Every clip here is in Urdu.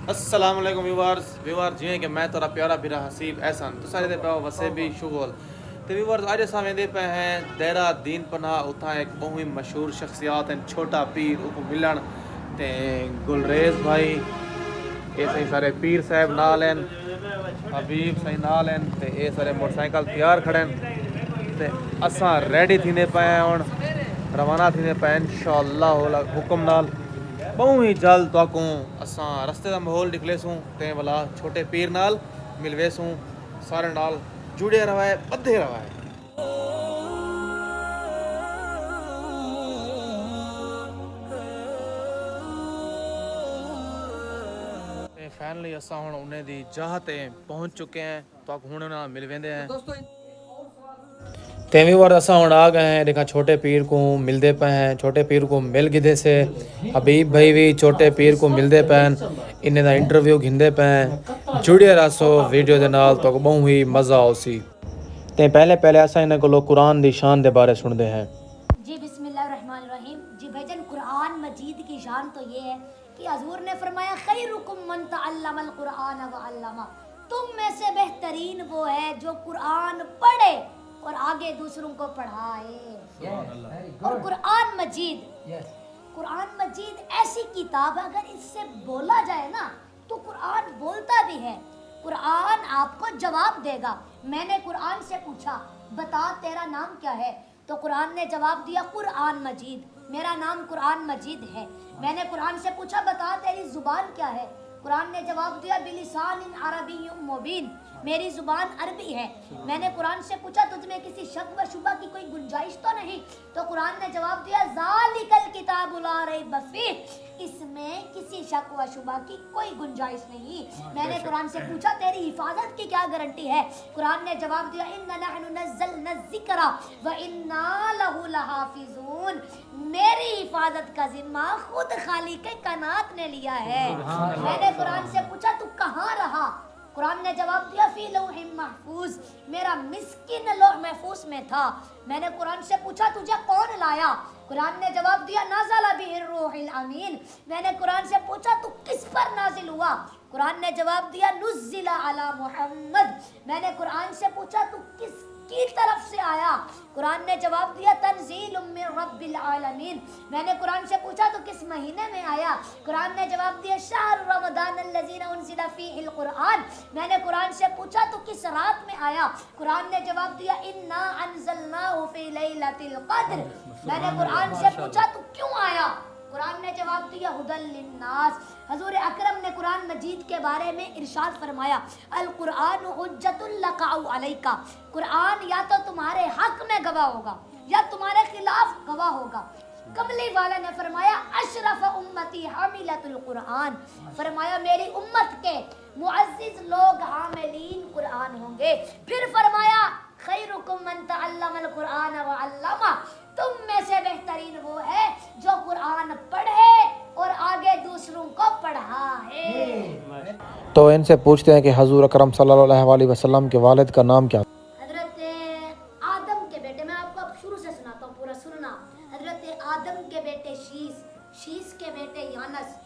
السلام علیکم ویوار جی کہ میں تھوڑا پیارا بھیرا حسیب احسان تو سارے پہ وسے بھی شغل تو ویورز اج اساں ویندے پہ ہیں دیرہ دین پناہ اتھاں ایک بہت ہی مشہور شخصیات ہیں چھوٹا پیر کو ملن تے گلریز بھائی یہ صحیح سارے پیر صاحب نال ہیں حبیب صحیح نال ہیں تے یہ سارے موٹر سائیکل تیار کھڑے ہیں تے اساں ریڈی تھیندے پے ہیں ہن روانہ تھیندے پے انشاءاللہ حکم نال بہت ہی جلد تو کو اساں رستے دا ماحول نکلے سوں تے والا چھوٹے پیر نال ملوے سوں سارے نال جڑے روائے بدھے روائے فائنلی اساں ہن انہیں دی جہاں تے پہنچ چکے ہیں تو ہن انہاں مل ویندے ہیں تیویں وار اساں ہن آ گئے ہیں دیکھا چھوٹے پیر کو ملدے پے ہیں چھوٹے پیر کو مل گدے سے حبیب بھائی بھی چھوٹے پیر کو ملدے پین انہیں دا انٹرویو گھندے پین جڑے راسو ویڈیو دے نال تو بہت ہی مزہ آؤ سی تے پہلے اساں انہاں کولوں قرآن دی شان دے بارے سن دے ہیں جی بسم اللہ الرحمن الرحیم. جی بھجن قرآن مجید کی شان تو یہ ہے کہ حضور نے فرمایا خیرکم من تعلم القرآن وعلمہ، تم میں سے بہترین وہ ہے جو قرآن پڑھے اور آگے دوسروں کو پڑھائے. اور قرآن مجید ایسی کتاب ہے اگر اس سے بولا جائے نا تو قرآن بولتا بھی ہے. قرآن آپ کو جواب دے گا. میں نے قرآن سے پوچھا بتا تیرا نام کیا ہے تو قرآن نے جواب دیا قرآن مجید، میرا نام قرآن مجید ہے. میں نے قرآن سے پوچھا بتا تیری زبان کیا ہے، قرآن نے جواب دیا بلسان عربی مبین، میری زبان عربی ہے. میں نے قرآن سے پوچھا تجھ میں کسی شک و شبہ کی کوئی گنجائش تو نہیں تو قرآن نے جواب دیا ذالک الکتاب لا ریب فیہ، اس میں کسی شک و شبہ کی کوئی گنجائش نہیں. میں نے قرآن سے پوچھا تیری حفاظت کی کیا گارنٹی ہے، قرآن نے جواب دیا انا نحن نزلنا الذکر وانا لہ لحافظون، میری حفاظت کا ذمہ خود خالق کائنات نے لیا ہے. میں نے قرآن سے پوچھا تو کہاں رہا، قرآن نے جواب دیا فی لوح محفوظ، میرا مسکن لوح محفوظ میں تھا. میں نے قرآن سے پوچھا تجھے کون لایا، قرآن نے جواب دیا نازل بہ الروح الامین. میں نے قرآن سے پوچھا تو کس پر نازل ہوا، قرآن نے جواب دیا نزل علی محمد. میں نے قرآن سے پوچھا تو کس کی طرف سے آیا، قرآن نے جواب دیا تنزیل من رب العالمین. میں نے قرآن سے پوچھا تو کس مہینے میں آیا، قرآن نے جواب دیا شہر رمضان الذی انزل فیہ القرآن. میں نے قرآن سے پوچھا تو کس رات میں آیا، قرآن نے جواب دیا انا انزلناہ فی لیلۃ القدر. میں نے قرآن سے پوچھا تو کیوں آیا، قرآن نے جواب دیا ہدی للناس. حضور اکرم نے قرآن مجید کے بارے میں ارشاد فرمایا القرآن حجت لک او علیک، قرآن یا تو تمہارے حق میں گواہ ہوگا یا تمہارے خلاف گواہ ہوگا. کملی والا نے فرمایا اشرف امتی حاملۃ القرآن، فرمایا میری امت کے معزز لوگ حاملین قرآن ہوں گے. پھر فرمایا خیرکم من تعلم القرآن وعلمہ، تم میں سے بہترین وہ ہے جو قرآن پڑھے اور آگے دوسروں کو پڑھائے. تو ان سے پوچھتے ہیں کہ حضور اکرم صلی اللہ علیہ وسلم کے والد کا نام کیا؟ حضرت آدم کے بیٹے، میں آپ کو اب شروع سے سناتا ہوں پورا سننا. حضرت آدم کے بیٹے شیس، شیس کے بیٹے یانس،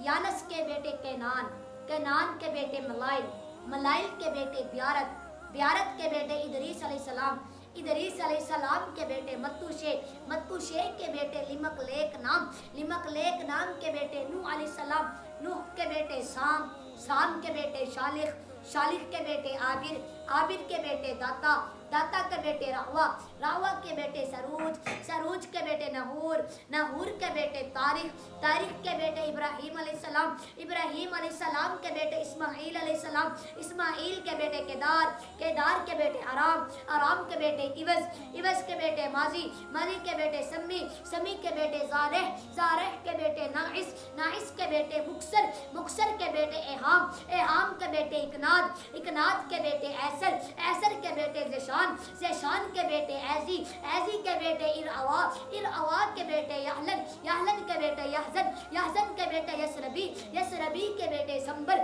یانس کے بیٹے کینان، کینان کے بیٹے ملائل، ملائل کے بیٹے بیارت، بیارت کے بیٹے ادریس علیہ السلام، ادریس علیہ السلام کے بیٹے متوشے، متوشے کے بیٹے لمک لیک نام، لمک لیک نام کے بیٹے نوح علیہ السلام، نوح کے بیٹے سام، سام کے بیٹے شالخ، شالخ کے بیٹے عابر، عابر کے بیٹے داتا، داتا کے بیٹے رعوہ، رعوہ کے بیٹے سروج، سروج کے بیٹے نحور، نحور کے بیٹے تاریخ، تاریخ کے بیٹے ابراہیم علیہ السلام، ابراہیم علیہ السلام کے بیٹے اسماعیل علیہ السلام، اسماعیل کے بیٹے کیدار، کیدار کے بیٹے ارام، ارام کے بیٹے عوض، عوض کے بیٹے ماضی، ماضی کے بیٹے سمی، سمی کے بیٹے زارح، زارح کے بیٹے ناعس، ناعس کے بیٹے مکسر، مکسر کے بیٹے احام، احام کے بیٹے اکناد، اکناد کے بیٹے ایسر، ایسر کے بیٹے زیشان، زیشان کے بیٹے ایزی، ایزی کے بیٹے ارعوا، ارعوا کے بیٹے یحلن، یحلن کے بیٹے یحزن، یحزن کے بیٹے یسربی، یسربی کے بیٹے سنبر،